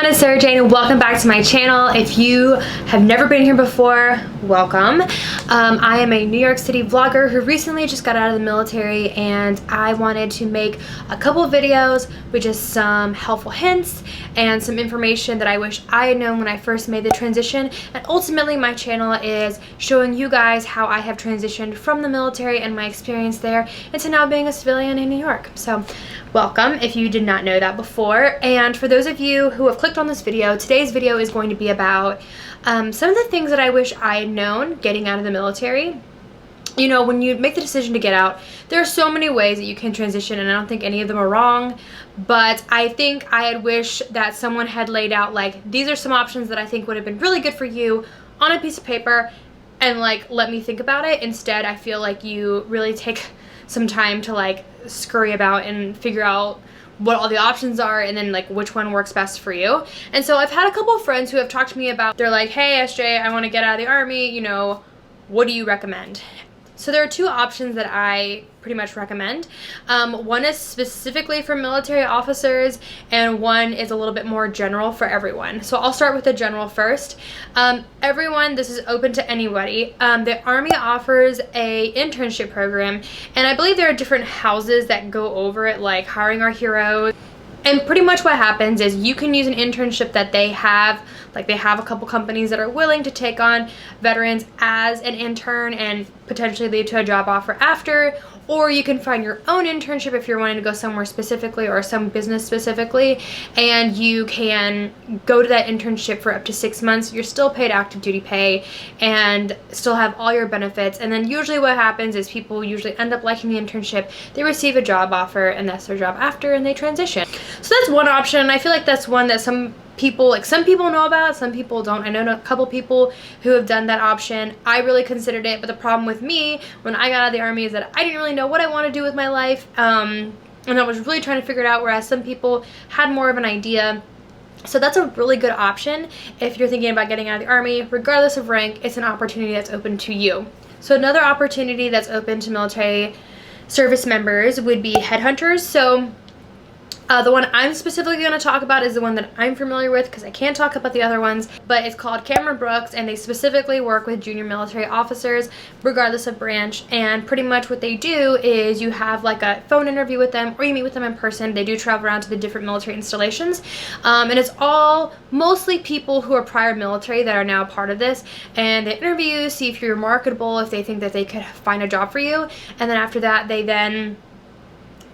It's Sarah Jane and welcome back to my channel. If you have never been here before, welcome. I am a New York City vlogger who recently just got out of the military, and I wanted to make a couple of videos with just some helpful hints and some information that I wish I had known when I first made the transition. And ultimately my channel is showing you guys how I have transitioned from the military and my experience there into now being a civilian in New York. So welcome if you did not know that before. And for those of you who have clicked on this video, today's video is going to be about some of the things that I wish I had known getting out of the military. You know, when you make the decision to get out, there are so many ways that you can transition, and I don't think any of them are wrong, but I think I had wished that someone had laid out, like, these are some options that I think would have been really good for you on a piece of paper, and like let me think about it. Instead, I feel like you really take some time to like scurry about and figure out what all the options are and then like which one works best for you. And so I've had a couple of friends who have talked to me about, they're like, hey SJ, I want to get out of the army, you know, what do you recommend? So there are two options that I pretty much recommend. One is specifically for military officers, and one is a little bit more general for everyone. So I'll start with the general first. Everyone, this is open to anybody. The Army offers a internship program, and I believe there are different houses that go over it, like Hiring Our Heroes. And pretty much what happens is you can use an internship that they have, like they have a couple companies that are willing to take on veterans as an intern and potentially lead to a job offer after, or you can find your own internship if you're wanting to go somewhere specifically or some business specifically, and you can go to that internship for up to 6 months. You're still paid active duty pay and still have all your benefits. And then usually what happens is people usually end up liking the internship, they receive a job offer, and that's their job after, and they transition. So that's one option. I feel like that's one that some people know about, some people don't. I know a couple people who have done that option. I really considered it, but the problem with me when I got out of the army is that I didn't really know what I want to do with my life, and I was really trying to figure it out, whereas some people had more of an idea. So that's a really good option if you're thinking about getting out of the army. Regardless of rank, it's an opportunity that's open to you. So another opportunity that's open to military service members would be Headhunters. So the one I'm specifically going to talk about is the one that I'm familiar with, because I can't talk about the other ones, but it's called Cameron Brooks, and they specifically work with junior military officers regardless of branch. And pretty much what they do is you have like a phone interview with them, or you meet with them in person. They do travel around to the different military installations, and it's all mostly people who are prior military that are now part of this, and they interview you, see if you're marketable, if they think that they could find a job for you, and then after that they then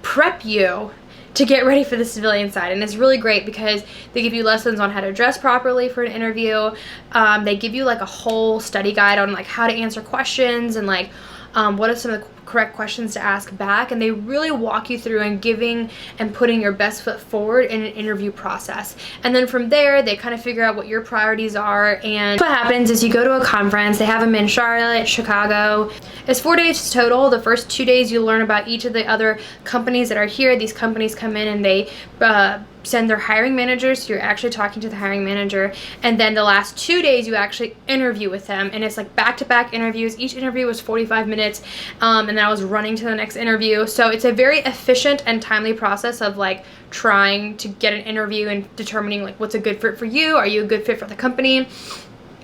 prep you to get ready for the civilian side. And it's really great because they give you lessons on how to dress properly for an interview. They give you like a whole study guide on like how to answer questions and like what are some of the correct questions to ask back, and they really walk you through and giving and putting your best foot forward in an interview process. And then from there they kind of figure out what your priorities are. And what happens is you go to a conference. They have them in Charlotte, Chicago. It's 4 days total. The first 2 days you learn about each of the other companies that are here. These companies come in and they send their hiring managers, so you're actually talking to the hiring manager. And then the last 2 days you actually interview with them, and it's like back-to-back interviews. Each interview was 45 minutes, and then I was running to the next interview. So it's a very efficient and timely process of like trying to get an interview and determining like what's a good fit for you. Are you a good fit for the company?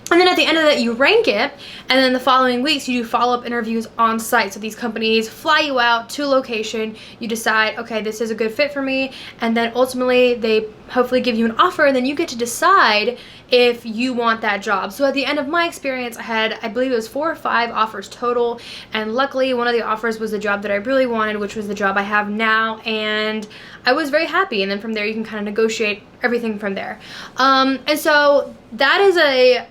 And then at the end of that, you rank it, and then the following weeks you do follow-up interviews on site. So these companies fly you out to a location, you decide, okay, this is a good fit for me, and then ultimately they hopefully give you an offer, and then you get to decide if you want that job. So at the end of my experience, I had, I believe it was 4 or 5 offers total, and luckily one of the offers was the job that I really wanted, which was the job I have now, and I was very happy. And then from there you can kind of negotiate everything from there. And so that is a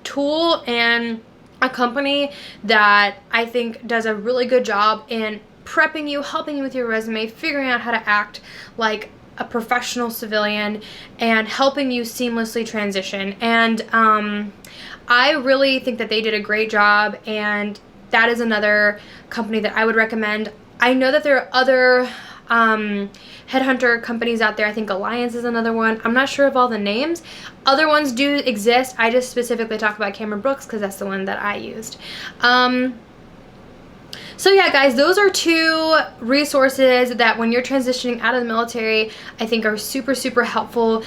tool and a company that I think does a really good job in prepping you, helping you with your resume, figuring out how to act like a professional civilian, and helping you seamlessly transition. And I really think that they did a great job, and that is another company that I would recommend. I know that there are other headhunter companies out there. I think Alliance is another one. I'm not sure of all the names. Other ones do exist. I just specifically talk about Cameron Brooks because that's the one that I used. So yeah, guys, those are 2 resources that when you're transitioning out of the military, I think are super, super helpful.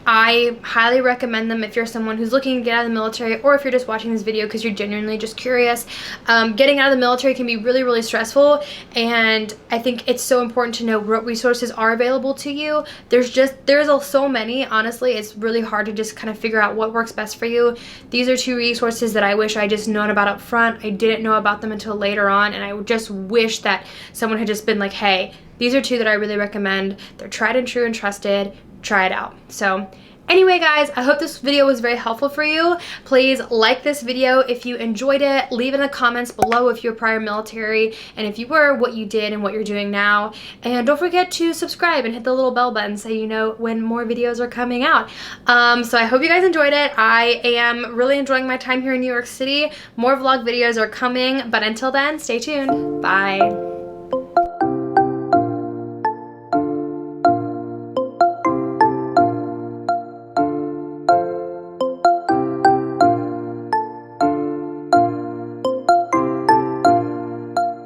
I highly recommend them if you're someone who's looking to get out of the military, or if you're just watching this video because you're genuinely just curious. Getting out of the military can be really, really stressful, and I think it's so important to know what resources are available to you. There's so many, honestly. It's really hard to just kind of figure out what works best for you. These are 2 resources that I wish I just known about up front. I didn't know about them until later on, and I just wish that someone had just been like, hey, these are 2 that I really recommend. They're tried and true and trusted. Try it out. So anyway, guys, I hope this video was very helpful for you. Please like this video if you enjoyed it. Leave in the comments below if you're prior military, and if you were, what you did and what you're doing now. And don't forget to subscribe and hit the little bell button so you know when more videos are coming out. So I hope you guys enjoyed it. I am really enjoying my time here in New York City. More vlog videos are coming, but until then, stay tuned. Bye.